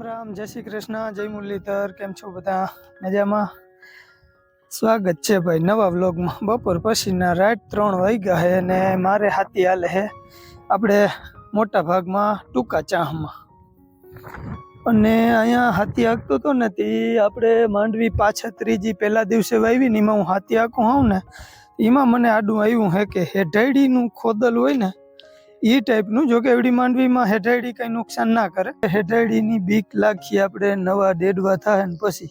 રામ જય શ્રી કૃષ્ણ જય મુરલીધર કેમ છો બધા મજામાં સ્વાગત છે ભાઈ નવા વ્લોગમાં બપોર પછીના રાત 3 વાગ્યા છે અને મારે હાથી હાલે છે આપણે મોટા ભાગમાં ટૂંકા ચાહમાં અને અહીંયા હાથી હાંકતો હતો ને તે આપણે માંડવી પાછા ત્રીજી પહેલા દિવસે વાવી ને એમાં હું હાથી હાંકું હોઉં ને એમાં મને આડું આવ્યું છે કે હેઠાડીનું ખોદલ હોય ને એ ટાઈપનું, જો કે એવડી માંડવીમાં હેઠાડી કંઈ નુકસાન ના કરે. હેઠાડીની બીક લાગી આપણે નવા ડેડવા થાય ને પછી,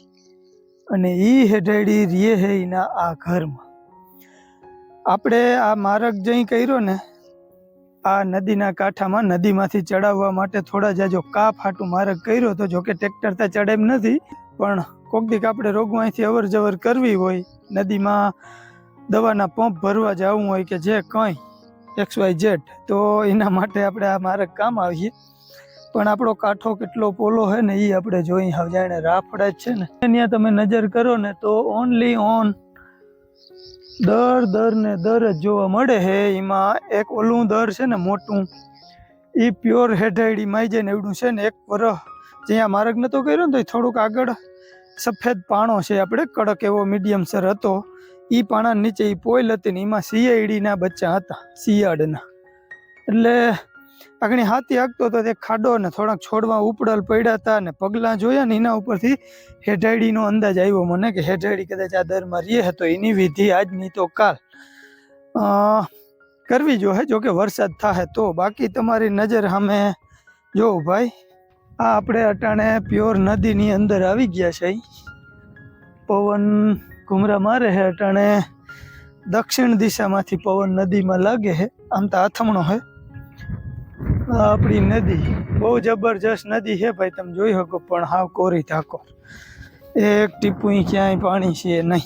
અને એ હેઠાડી રીએ હે એના આ ઘરમાં. આપણે આ માર્ગ જઈ કર્યો ને આ નદીના કાંઠામાં, નદીમાંથી ચડાવવા માટે થોડા જાજો કાપ હાટું માર્ગ કર્યો તો, જોકે ટ્રેક્ટર તો ચડે એમ નથી, પણ કોક દીક આપણે રોગવાંથી અવર જવર કરવી હોય, નદીમાં દવાના પંપ ભરવા જવું હોય કે જે કંઈ XYZ, તો એના માટે આપણે આ માર્ગ કામ આવીએ. પણ આપણો કાંઠો કેટલો પોલો છે ને એ આપણે જોઈ હવે જાણે રાફડા જ છે ને. ત્યાં તમે નજર કરો ને તો ઓનલી ઓન દર ને દર જ જોવા મળે છે. એમાં એક ઓલું દર છે ને મોટું, એ પ્યોર હેઠાડી માઈ જાય ને એવડું છે ને. એક વરસ જ્યાં માર્ગ નતો કર્યો ને તો થોડુંક આગળ સફેદ પાણો છે આપણે કડક એવો મીડિયમ સર હતો, એ પાણા નીચે એ પોઈલ હતી ને એમાં શિયાળીના બચ્ચા હતા, શિયાળના. એટલે આગળ હાથી હાંકતો હતો તે ખાડો ને થોડાક છોડવા ઉપડલ પડ્યા હતા ને પગલાં જોયા ને એના ઉપરથી હેઠાડીનો અંદાજ આવ્યો મને કે હેઠાડી કદાચ આ દરમાં રહે હતો. એની વિધિ આજની તો કાલ કરવી જોઈએ, જો કે વરસાદ થાય તો. બાકી તમારી નજર સામે જોઉં ભાઈ, આ આપણે અટાણે પ્યોર નદીની અંદર આવી ગયા છે. પવન ઘુમરા મારે છે અટાણે, દક્ષિણ દિશામાંથી પવન નદીમાં લાગે છે. આમ તો આથમણો છે. આપણી નદી બહુ જબરજસ્ત નદી છે ભાઈ, તમે જોઈ શકો, પણ હાવ કોરી ધાકો, એક ટીપું ક્યાંય પાણી છે નહીં.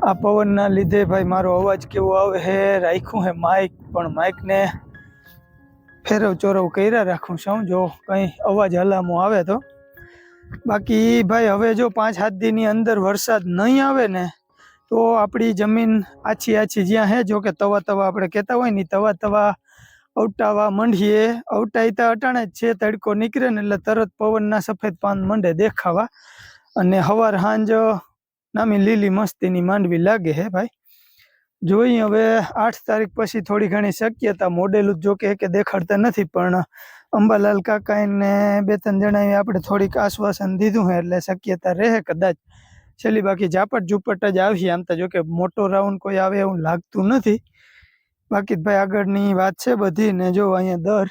આ પવનના લીધે ભાઈ મારો અવાજ કેવો આવે છે રાખ્યું છે માઇક, પણ માઇકને ફેરવ ચોરવ કર્યા રાખું છું જો કંઈ અવાજ હલામો આવે તો. બાકી ભાઈ હવે જો 5-7 દીની અંદર વરસાદ નહીં આવે ને તો આપણી જમીન આછી જ્યાં છે, જો કે તવા આપણે કહેતા હોય ને, તવા અવટાવા માંડીએ. અવટાઈ તો અટાણે જ છે, તડકો નીકળે ને એટલે તરત પવનના સફેદ પાન મંડે દેખાવા, અને હવાર હાંજ નામી લીલી મસ્તીની માંડવી લાગે છે ભાઈ. જોઈ હવે 8 તારીખ પછી થોડી ઘણી શક્યતા, મોડેલું જો કે દેખાડતા નથી, પણ અંબાલાલ કાકાને 2-3 જણાએ આપણે થોડીક આશ્વાસન દીધું છે એટલે શક્યતા રહે કદાચ છેલ્લી. બાકી ઝાપટ ઝુપટ જ આવીએ આમ તો, જો કે મોટો રાઉન્ડ કોઈ આવે એવું લાગતું નથી. બાકી ભાઈ આગળની વાત છે બધી ને. જો અહીંયા દર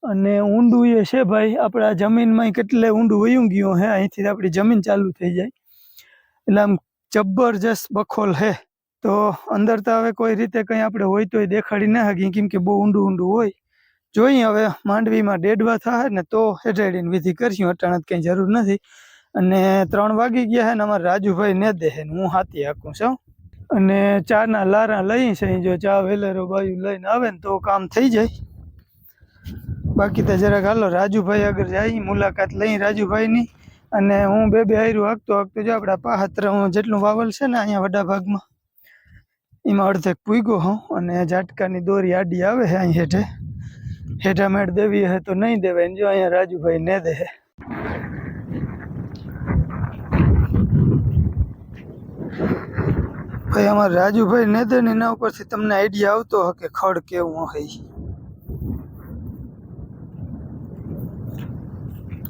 અને ઊંડું એ છે ભાઈ, આપણા જમીનમાં કેટલે ઊંડું વયું ગયું હે. અહીંથી આપણી જમીન ચાલુ થઈ જાય એટલે આમ જબરજસ્ત બખોલ છે. તો અંદર તો હવે કોઈ રીતે કંઈ આપણે હોય તોય દેખાડી ના શકીએ, કેમ કે બહુ ઊંડું હોય. જોઈએ હવે માંડવીમાં ડેડવા થાય ને તો હેઠાડીની વિધિ કરશું, અટાણે કંઈ જરૂર નથી. અને 3 વાગી ગયા છે ને અમારા રાજુભાઈ ને દે છે ને હું હાથી હાંકું છું, અને ચાના લારા લઈ છે. જો ચા વેલેરો બાયું લઈને આવે ને તો કામ થઈ જાય. બાકી તો જરાક હાલો રાજુભાઈ આગળ જાય, મુલાકાત લઈ રાજુભાઈની. અને હું બે હાર્યું હાંકતો જો આપણા પાહત્ર જેટલું વાવલ છે ને અહીંયા વડા ભાગમાં, એમાં અડધેક પૂગ્યો હોઉં. અને ઝાટકાની દોરી આડી આવે છે અહીં હેઠા મેળ દેવી હે તો નહીં દેવાય. જો અહીંયા રાજુભાઈ ને દે હે. ભાઈ અમારે રાજુભાઈ ને દે ને એના ઉપરથી તમને આઈડિયા આવતો હશે કે ખડ કેવું હોય.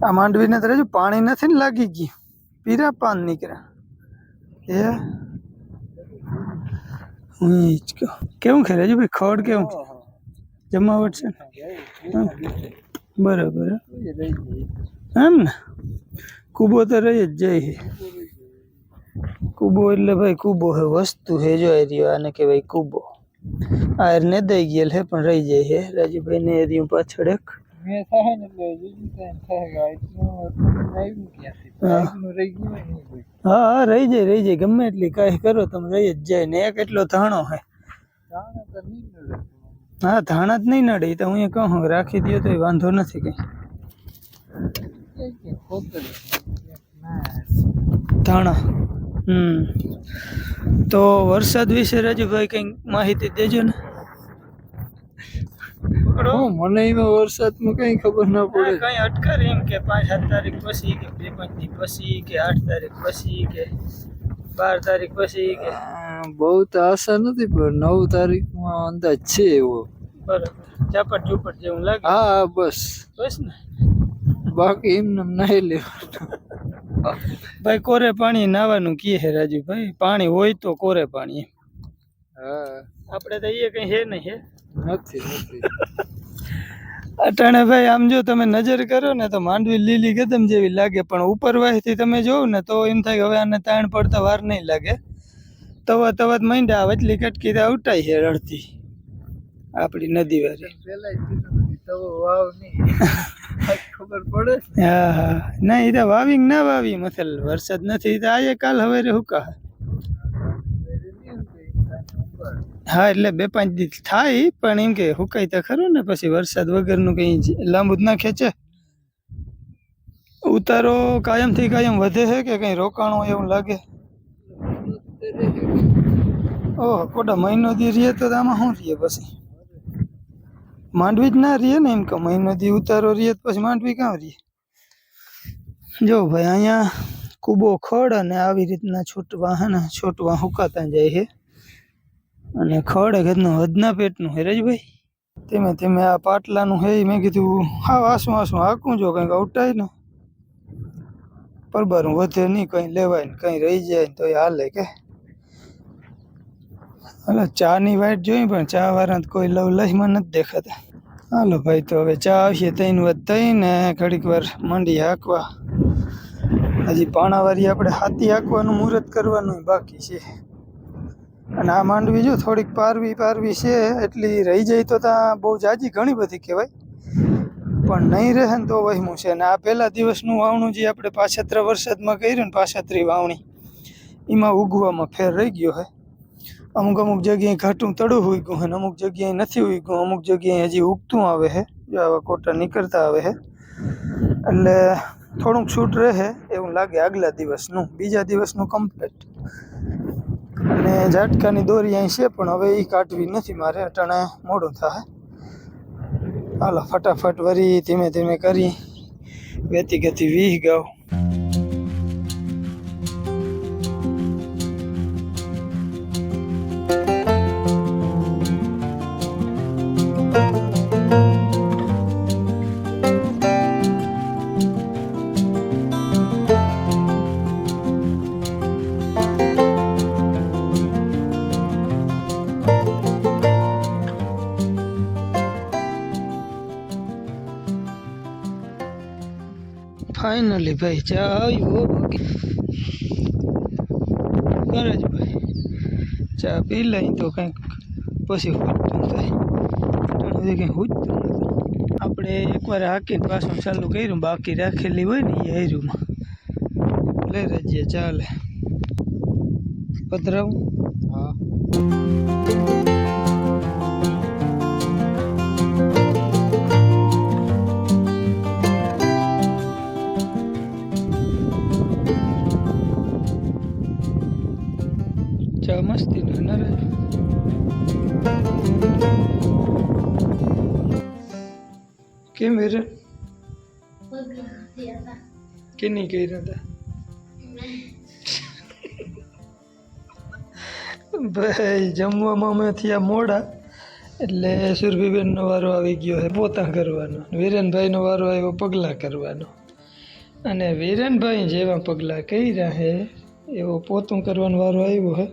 આ માંડવીને તો રાજુ પાણી નથી ને લાગી ગયું, પીરા પાન નીકળ્યા. કેવું છે રાજુભાઈ, ખડ કેવું છે, જમાવટ છે ને? બરાબર એમ ને, કૂબો તો રહી જ જાય. કૂબો એટલે ભાઈ કૂબો હે, વસ્તુ હે. જો રહ્યો આને કહેવાય કૂબો. આ ને દઈ ગયેલ હે પણ રહી જાય છે રાજુભાઈ ને રહ્યું પાછળ એક. હા રહી જાય ગમે એટલી કાંઈ કરો તમે રહી જ જાય ને. એક એટલો ધાણો હે. હા ધાણા જ નહીં નડે તો હું એ કહું રાખી દો તો વાંધો નથી કઈ. ધાણા તો વરસાદ વિશે રાજુભાઈ કંઈક માહિતી દેજો ને. પકડો મને એમાં વરસાદમાં કઈ ખબર ના પડે. કઈ અટકારે એમ કે 5-7 તારીખ પછી કે 2-5 દી પછી કે 8 તારીખ પછી કે 12 તારીખ પછી કે બહુ તો આશા નથી પણ 9 તારીખમાં અંદાજ છે એવો. બરાબર ઝાપટ ઝુપટ જેવું લાગે. હા બસ ને બાકી એમને નાહી લેવાનું. ભાઈ કોરે પાણી નાવાનું કી હે રાજુભાઈ, પાણી હોય તો કોરે પાણી. હા આપણે તો એ કઈ હે નહીં હે નથી. અટાણે ભાઈ આમ જો તમે નજર કરો ને તો માંડવી લીલી કદમ જેવી લાગે, પણ ઉપરવાસથી તમે જોવો ને તો એમ થાય કે હવે આને તાણ પડતા વાર નહીં લાગે. તવા તવાત માંડ્યા વચલી કટકી ઉટાઈ છે રડતી આપણી નદી વાળી. પેલા તો વાવ નહીં ખબર પડે. હા હા ના એ તો વાવી ના વાવી મતલ વરસાદ નથી તો આજે કાલ હવે હુકા. હા એટલે 2-5 દી થાય પણ એમ કે હુકાય તો ખરું ને, પછી વરસાદ વગરનું કઈ લાંબુ જ ના ખેંચે. ઉતારો કાયમથી કાયમ વધે છે કે કઈ રોકાણો એવું લાગે? ઓહ કોટા મહિનો દી રહીએ તો આમાં શું રહીએ પછી? માંડવી જ ના રહીએ ને એમ કે મહિનો દી ઉતારો રહીએ પછી માંડવી ક્યાં રહીએ? જો ભાઈ અહીંયા કૂબો ખડ અને આવી રીતના છોટવા હુકાતા જાય છે. અને ખડ ઘરનું હદના પેટનું હે રાજભાઈ. ધીમે ધીમે આ પાટલાનું હે મેં કીધું હા વાસું હાકું જો કંઈક અવટાય ને પરબારું વધે નહીં, કંઈ લેવાય ને કંઈ રહી જાય ને તો એ હાલે કે. હાલો ચાની વાઈટ જોઈ પણ ચા વાળા કોઈ લવલહીમાં નથી દેખાતા. હાલો ભાઈ તો હવે ચા આવશે 3 વાગ થઈ ને ઘડીક વાર મંડી હાંકવા. હજી પાણાવારી આપણે હાથી હાંકવાનું મુહૂર્ત કરવાનું બાકી છે. અને આ માંડવી જો થોડીક પારવી છે એટલી રહી જાય તો ત્યાં બહુ જાજી ઘણી બધી કહેવાય, પણ નહીં રહે ને તો વહેમું છે. અને આ પહેલા દિવસનું વાવણું જે આપણે પાછત્ર વરસાદમાં કર્યું ને પાછત્રી વાવણી એમાં ઉગવામાં ફેર રહી ગયો છે. અમુક જગ્યાએ ઘાટું તળું ઉગ્યું છે ને અમુક જગ્યાએ નથી ઉગ્યું, અમુક જગ્યાએ હજી ઉગતું આવે છે. જો આવા કોટા નીકળતા આવે છે એટલે થોડુંક છૂટ રહે એવું લાગે આગલા દિવસનું. બીજા દિવસનું કમ્પ્લીટ. અને ઝાટકાની દોરી અહીં છે પણ હવે એ કાઢવી નથી મારે, અટાણે મોડું થાય. હાલો ફટાફટ વરી ધીમે ધીમે કરી વેતી ગતિ વીહ ગાવ. ફાઇનલી ભાઈ ચા આવ્યો કરે જ ભાઈ. ચા પી લઈ તો કંઈક પછી હૂજતું થાય, હજી કંઈ હૂજતું નથી. આપણે એકવાર હાકીને પાછું ચાલુ કર્યું, બાકી રાખેલી હોય ને એ હેરુમાં લઈ રહીએ ચાલે. પધરાવું હા ચા મસ્તી ના રહે. કેમ હેરા કે નહીં કર્યા હતા ભાઈ? જમવામાં અમે થયા મોડા એટલે સુરભીબેનનો વારો આવી ગયો છે પોતા કરવાનો, વીરેનભાઈનો વારો આવ્યો પગલાં કરવાનો. અને વીરેનભાઈ જેવા પગલાં કર્યા છે એવો પોતું કરવાનો વારો આવ્યો છે.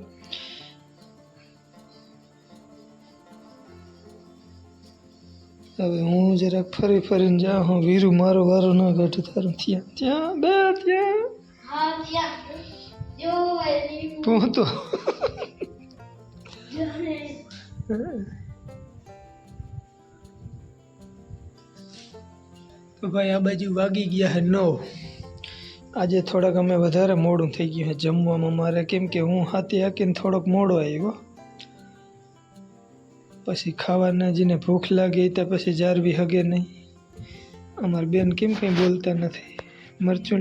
હવે હું જરાક ફરીને જાઉં હું. વીરુ મારો વારો ના કાઢે તારું. ત્યાં પોતો તો ભાઈ આ બાજુ વાગી ગયા છે 9. આજે થોડાક અમે વધારે મોડું થઈ ગયું છે જમવામાં મારે, કેમ કે હું હાથી હાકીને થોડોક મોડો આવ્યો. પછી ખાવાના જેને ભૂખ લાગે તો પછી જારવી હગે નહીં. અમારી બેન કેમ કંઈ બોલતા નથી. મરચું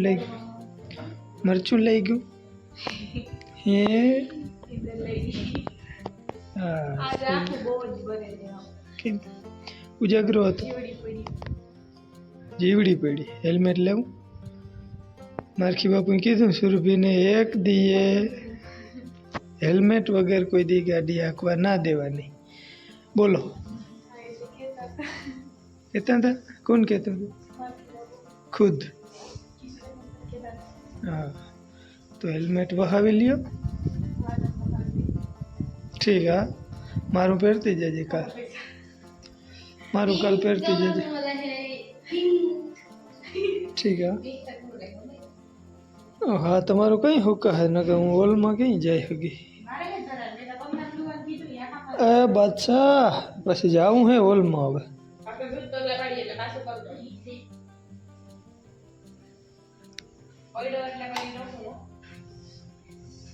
લઈ ગયું હે. હા ઉજાગરો હતો, જીવડી પડી. હેલ્મેટ લેવું. મારખી બાપુએ કીધું સુરભીને એક દીએ હેલ્મેટ વગર કોઈ દી ગાડી હાંકવા ના દેવાની. બોલો, કહેતા હતા? કોણ કહેતું હતું? ખુદ. હા, તો હેલ્મેટ વહાવી લ્યો. ઠીક. હા, મારું પહેરતી જજે કાલ. મારું કાલ પહેરતી જજે. ઠીક. હા, હા, તમારું કઈ હુકા હે નકર હું હોલમાં કઈ જઈ શકી. એ બાદશાહ, પછી જાવું હે હોલમાં હવે.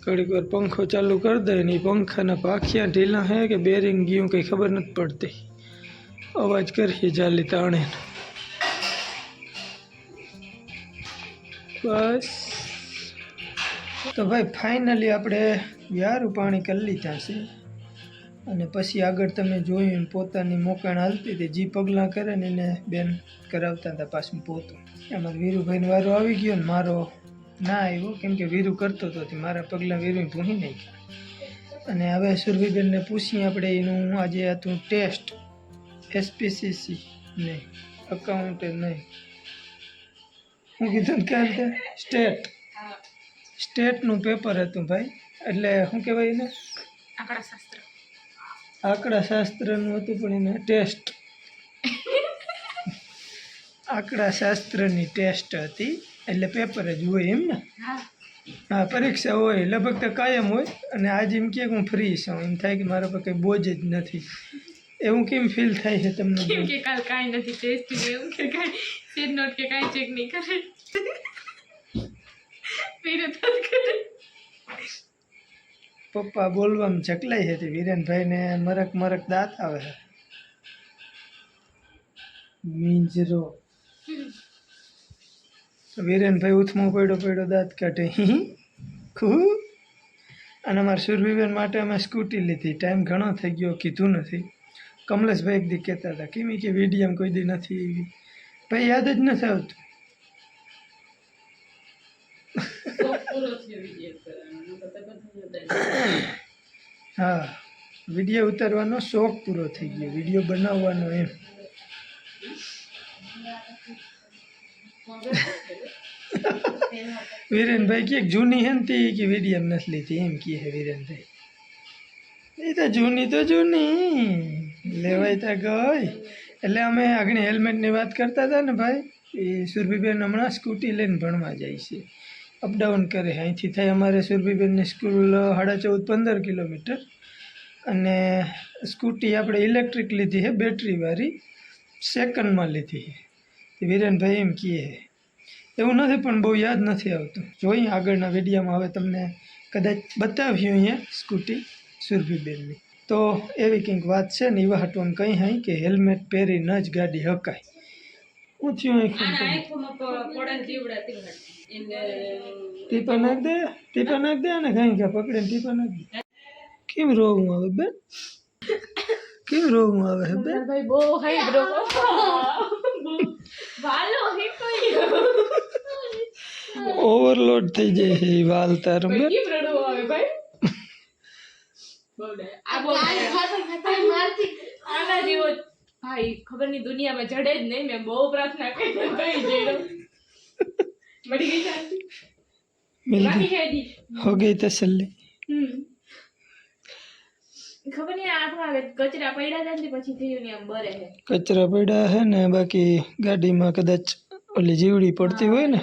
ઘડીક વાર પંખો ચાલુ કરી દે ને પંખાના પાખિયા ઢીલા હે કે બેરિંગ ગયું કઈ ખબર નથી પડતી. અવાજ કરીએ ચાલી તાણે. બસ તો ભાઈ ફાઇનલી આપણે યારું પાણી કરી લીધા છે અને પછી આગળ તમે જોયું પોતાની મોકાણ હાલતી હતી. જે પગલાં કરે ને એને બેન કરાવતા હતા પાછું પોતું. એમાં વીરુભાઈનો વારો આવી ગયો ને મારો ના આવ્યો, કેમ કે વીરુ કરતો હતો. મારા પગલાં વીરુને ભૂની નાખ્યા. અને હવે સુરભીબેનને પૂછીએ આપણે એનું આજે હતું ટેસ્ટ. SPCC નહીં, અકાઉન્ટ નહીં, હું કીધું ને કાંઈ સ્ટેટનું પેપર હતું ભાઈ. એટલે શું કહેવાય એને? આંકડા શાસ્ત્રનું હતું, પણ એને ટેસ્ટ આંકડા શાસ્ત્રની ટેસ્ટ હતી. એટલે પેપર જ હોય એમ ને? હા, પરીક્ષા હોય લગભગ તો કાયમ હોય. અને આજે એમ કે હું ફ્રી છું, એમ થાય કે મારા પર કંઈ બોજ જ નથી. એવું કેમ ફીલ થાય છે તમને? કેમ કે કાલ કાંઈ નથી ટેસ્ટ એવું કે કાંઈ સેડ નોટ કે કાંઈ ચેક નહીં કરે. મેરે તો કરે. પપ્પા બોલવામાં ચકલાઈ હતી. વિરેનભાઈને મરક દાંત આવે છે. મીંજરો. વિરેનભાઈ ઉથમો પડ્યો દાંત કાઢે. ખું. અને અમારા સુરભીબેન માટે અમે સ્કૂટી લીધી. ટાઈમ ઘણો થઈ ગયો, કીધું નથી. કમલેશભાઈ એક દી કહેતા હતા કેમ કે વિડીયામાં કોઈ દી નથી એવી. ભાઈ યાદ જ નથી આવતું. હા, વિડીયો ઉતારવાનો શોખ પૂરો થઈ ગયો, વિડીયો બનાવવાનો એમ. વિરેનભાઈ કે જૂની હે ને તે કે વિડીયો નથી લીધી એમ કહે છે વિરેનભાઈ. એ તો જૂની લેવાય તા ગઈ. એટલે અમે આગળ હેલ્મેટની વાત કરતા હતા ને ભાઈ. એ સુરભીબેન હમણાં સ્કૂટી લઈને ભણવા જાય છે, અપડાઉન કરે. અહીંથી થાય અમારે સુરભીબેનની સ્કૂલ 14.5-15 કિલોમીટર. અને સ્કૂટી આપણે ઇલેક્ટ્રિક લીધી છે, બેટરીવાળી, સેકન્ડમાં લીધી છે. વિરેનભાઈ એમ કહે એવું નથી, પણ બહુ યાદ નથી આવતું. જોઈએ આગળના વિડીયોમાં હવે તમને કદાચ બતાવ્યું અહીંયા સ્કૂટી સુરભીબેનની. તો એવી કંઈક વાત છે ને એવા હટવાનું કંઈ હાઈ કે હેલ્મેટ પહેરીને જ ગાડી હકાય. હું થયું ટીપા નાખ દે ને કાંઈ કાં પકડીને ટીપા નાખ દે. કેમ રોવું આવે બેન? કેમ રોવું આવે હે બેન? ભાઈ બહુ હાઈ બ્રો. વાલો હે કોઈ. ઓવરલોડ થઈ જાય છે એ વાલ તારું બેન. કેમ રડવું આવે ભાઈ? આના જેવો ભાઈ ખબરની દુનિયામાં જડે જ નહીં. મેં બહુ પ્રાર્થના કરી મળી ગઈ શાંતિ. मिल गई, हो गई तसल्ली. ખબર નહીં આમાં કચરા પડ્યા હતા ને પછી થયું ને આમ બરે હે. કચરા પડ્યા હે ને બાકી ગાડીમાં કદાચ ઓલી જીવડી પડતી હોય ને.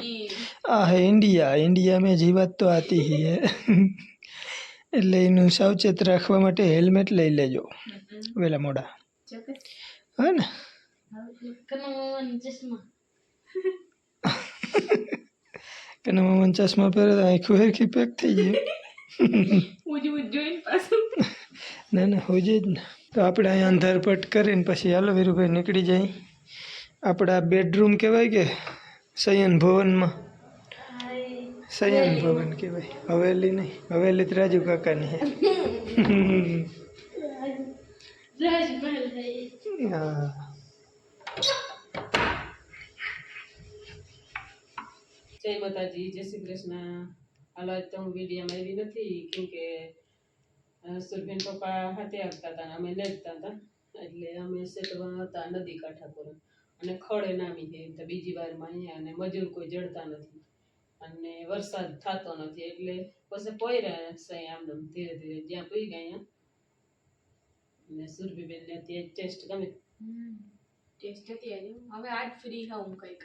આ હે ઇન્ડિયા મેં જીવાત તો આતી હી હે. એટલે એનું સાવચેત રાખવા માટે હેલ્મેટ લઈ લેજો વેલા મોડા. હા ને? કના મામા ચશ્મા પહેરે તો આંખું હેરખી પેક થઈ જાય. ના હોય જ ને. તો આપણે અહીંયા અંધારપટ કરીને પછી હાલો વીરુભાઈ નીકળી જાય. આપણા બેડરૂમ કહેવાય કે શયન ભવનમાં? શયન ભવન કહેવાય, હવેલી નહીં. હવેલી તો રાજુ કાકાની હે. હા જય માતાજી, જય શ્રી કૃષ્ણ. હાલો, આજ તો હું વિડીયોમાં આવી નથી કેમ કે સુરભીન પપ્પા હાથે આવતા હતા ને અમે લઈ જતા હતા એટલે અમે સેટમાં હતા નદી કાંઠા પર અને ખડે નામી છે તો બીજી વારમાં અહીંયા અને મજૂર કોઈ જડતા નથી અને વરસાદ થતો નથી એટલે પછી પોયરા છે આમ ધીરે ધીરે જ્યાં પી ગયા અહીંયા અને સુરભીબેનને ત્યાં ટેસ્ટ ગમે. ટેસ્ટ હતી આજે હવે આજ ફ્રી હું કંઈક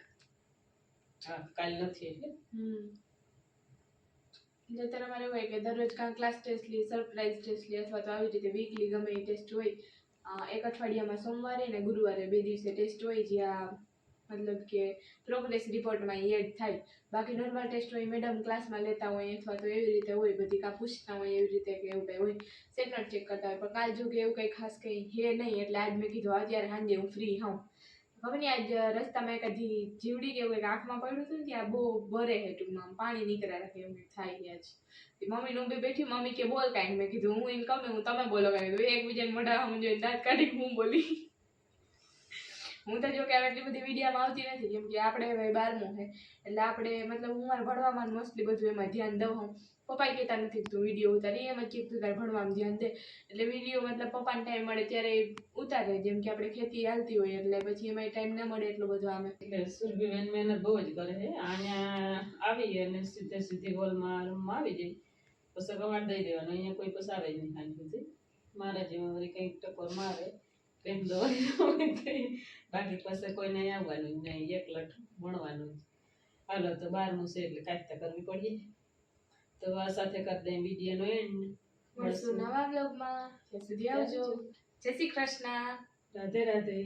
હા, કાલ નથી એટલે એટલે ત્યારે મારે હોય કે દરરોજ કાં ક્લાસ ટેસ્ટ લી સરપ્રાઈઝ ટેસ્ટ લી અથવા તો આવી રીતે વીકલી ગમે એ ટેસ્ટ હોય. એક અઠવાડિયામાં સોમવારે ને ગુરુવારે 2 દિવસે ટેસ્ટ હોય જ્યાં મતલબ કે પ્રોગ્રેસ રિપોર્ટમાં એડ થાય. બાકી નોર્મલ ટેસ્ટ હોય મેડમ ક્લાસમાં લેતા હોય અથવા તો એવી રીતે હોય બધી કાં પૂછતા હોય એવી રીતે કે એવું કંઈ હોય સેટલ ચેક કરતા હોય. પણ કાલ જો કે એવું કંઈ ખાસ કંઈ હે નહીં એટલે આજ મેં કીધું અત્યારે સાંજે હું ફ્રી હોઉં. ખબર નહીં આજ રસ્તામાં એક જીવડી કે એવું કંઈક આંખમાં પડ્યું હતું ને ત્યાં બહુ ભરે છે ટૂંકમાં પાણી નીકળ્યા રાખે એવું કંઈક થાય છે આજ. મમ્મીને હું બી બેઠી મમ્મી કે બોલ કાંઈ મેં કીધું હું એને કહું હું તમે બોલો કાંઈ એકબીજાને મોઢા સામે જોઈને દાંત કાઢી હું બોલી. હું તો જો કે હવે એટલી બધી વિડીયોમાં આવતી નથી કેમ કે આપણે હવે 12મું છે એટલે આપણે મતલબ હું મારે ભણવામાં મોસ્ટલી બધું એમાં ધ્યાન દઉં હું. પપ્પાએ કહેતા નથી તું વિડીયો ઉતારી એમ જ કીધું તારે ભણવામાં ધ્યાન દે એટલે વિડીયો મતલબ પપ્પાને ટાઈમ મળે ત્યારે ઉતારે જેમ કે આપણે ખેતી હાલતી હોય એટલે પછી એમાં ટાઈમ ના મળે એટલો બધો આમે. એટલે સુરભીબેન મહેનત બહુ જ કરે છે. અહીંયા આવી અને સીધી હોલમાં રૂમમાં આવી જાય પછી કવાડ દઈ દેવાનું અહીંયા કોઈ પછી આવે જ નહીં સાંજ સુધી મારા જેવા વળી કંઈક ટકોર મારે પ્રેમ દોરી બાકી પછી કોઈને આવવાનું જ નહીં એકલટ ભણવાનું જ. હાલો તો 12મું છે એટલે કાંઈક કરવી પડીએ તો આ સાથે કરી દઈએ વિડીયોનો એન્ડ. મળશું નવા બ્લોગમાં ત્યાં સુધી આવજો. જય શ્રી કૃષ્ણ. રાધે રાધે.